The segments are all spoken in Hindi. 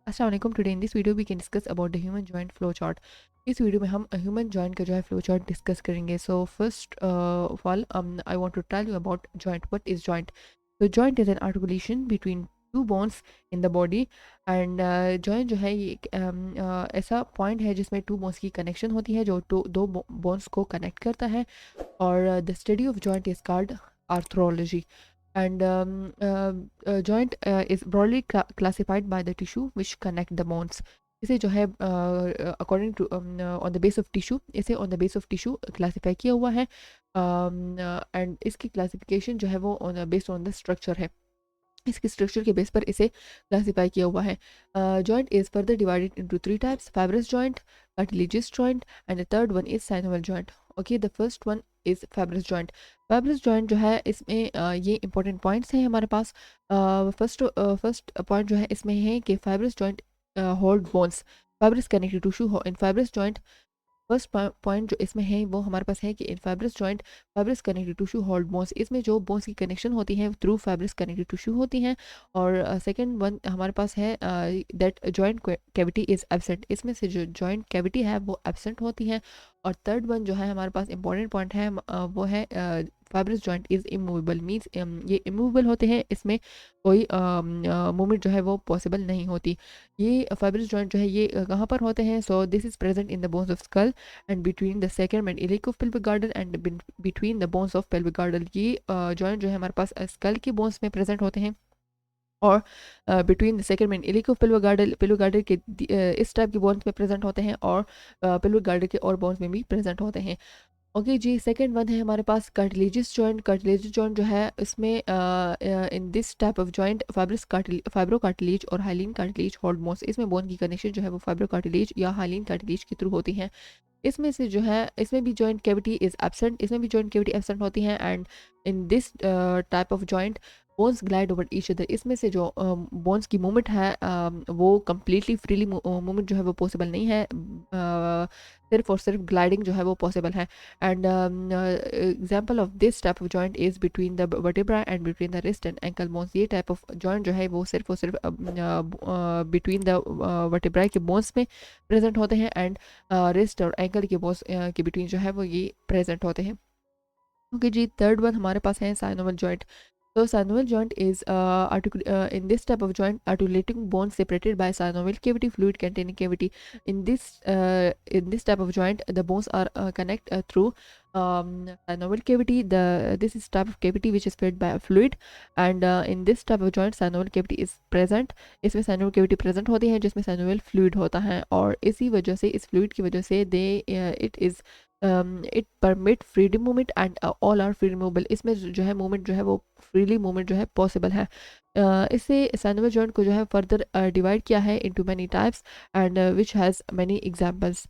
अस्सलाम वालेकुम। Today in this video we can discuss about the human joint flow chart. इस वीडियो में हम ह्यूमन जॉइंट का जो है फ्लो चार्ट डिस्कस करेंगे। So first of all I want to tell you about joint. What is joint? तो joint is an articulation between two bones in the body. And joint जो है ये एक ऐसा पॉइंट है जिसमें टू बोन्स की कनेक्शन होती है, जो दो बोन्स को कनेक्ट करता है। और the study of joint is called arthrology. And joint is broadly classified by the tissue which connect the bones. इसे जो है according to on the base of tissue, इसे on the base of tissue classify किया हुआ है। एंड इसकी क्लासिफिकेशन जो है वो बेस्ड ऑन द स्ट्रक्चर है। इसके स्ट्रक्चर के बेस पर इसे क्लासीफाई किया हुआ है। Joint is further divided into three types: fibrous joint, cartilaginous joint and the third one is synovial joint. Okay, the first one is fibrous joint. Fibrous joint जो है इसमें ये इंपॉर्टेंट पॉइंट्स हैं हमारे पास। फर्स्ट पॉइंट जो है इसमें है कि fibrous joint hold bones. Fibrous connective tissue in fibrous joint. First point जो इसमें है वो हमारे पास है कि in fibrous joint fibrous connective tissue hold bones. इसमें जो बोन्स की कनेक्शन होती है थ्रू फाइब्रस कनेक्टिव टिश्यू होती हैं। और सेकंड वन हमारे पास है that joint cavity is absent. इसमें से जो जॉइंट कैविटी है वो एब्सेंट होती है। और थर्ड वन जो है हमारे पास इंपॉर्टेंट पॉइंट है वो है fibrous joint is immovable. Means ये इमूवेबल होते हैं, इसमें कोई मूवमेंट जो है वो पॉसिबल नहीं होती। ये फाइब्रस जॉइंट जो है ये कहाँ पर होते हैं? So this is present in the bones of skull and between the sacrum and iliac of pelvic girdle and between the bones of pelvic girdle। ये जॉइंट जो है हमारे पास स्कल के बोन्स में प्रेजेंट होते हैं। और between the second and iliac of pelvic गार्डल के इस टाइप के बोन्स में प्रेजेंट होते हैं। और पेल्विक गार्डल के और बोन्स में भी प्रेजेंट होते हैं। ओके जी, सेकंड वन है हमारे पास कार्टिलेजियस जॉइंट। कार्टिलेजियस जॉइंट जो है इसमें in this type of joint fibro cartilage और हाइलिन कार्टिलेज होल्ड बोन्स। इसमें बोन की कनेक्शन जो है वो फाइब्रो कार्टिलेज या हाइलिन कार्टिलेज के थ्रू होती है। इसमें से जो है इसमें भी जॉइंट कैविटी इज एब्सेंट। इसमें भी जॉइंट कैविटी एब्सेंट होती है। And in this type of joint bones glide over each other. इसमें से जो बोन्स की मूवमेंट है वो कम्प्लीटली फ्रीली मूवमेंट जो है वो पॉसिबल नहीं है। सिर्फ और सिर्फ ग्लाइडिंग जो है वो पॉसिबल है। And example of this type of joint is between the vertebra and between the wrist and ankle bones. ये टाइप ऑफ जॉइंट जो है वो सिर्फ और सिर्फ बिटवीन द वर्टेब्रा के बोन्स में प्रेजेंट होते हैं। एंड रिस्ट और एंकल के बोन्स के बिटवीन जो है वो ये प्रेजेंट होते हैं। ओके जी, थर्ड वन हमारे पास है synovial joint. So synovial joint is in this type of joint articulating bones separated by synovial cavity, fluid containing cavity. In this type of joint, the bones are connect through synovial cavity. This is type of cavity which is filled by a fluid, and in this type of joint, synovial cavity is present. इसमें synovial cavity present होती है जिसमें synovial fluid होता है। और इसी वजह से इस fluid की वजह से it permit freedom movement and all are free movable। इसमें जो है मूवमेंट जो है वो फ्रीली मूवमेंट जो है पॉसिबल है। इससे साइनोवियल जॉइंट को जो है फर्दर डिवाइड किया है into many types and which has many examples.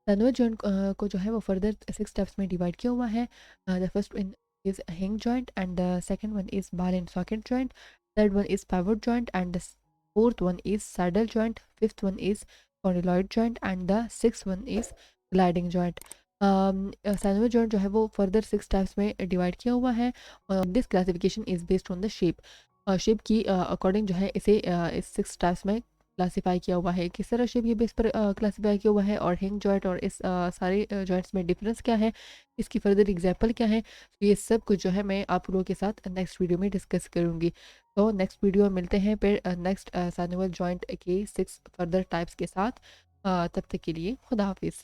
Synovial joint को जो है वो फर्दर 6 स्टेप्स में डिवाइड किया हुआ है। द फर्स्ट वन इज हिंग joint and the second one is ball and socket joint. Third one is pivot joint and the fourth one is saddle joint. Fifth one is condyloid joint and the sixth one is gliding joint. Synovial joint जो है वो फर्दर 6 टाइप्स में डिवाइड किया हुआ है। This classification is based on the shape. Shape की अकॉर्डिंग जो है इसे इस 6 टाइप्स में क्लासिफाई किया हुआ है। किस तरह शेप के बेस पर क्लासिफाई किया हुआ है और हिंग जॉइंट और इस सारे जॉइंट्स में डिफरेंस क्या है, इसकी फर्दर एग्जांपल क्या है, तो ये सब कुछ जो है मैं आप लोगों के साथ नेक्स्ट वीडियो में डिस्कस करूँगी। तो नेक्स्ट वीडियो में मिलते हैं फिर नेक्स्ट साइनोवियल जॉइंट के 6 फर्दर टाइप्स के साथ। तब तक के लिए खुदा हाफिज़।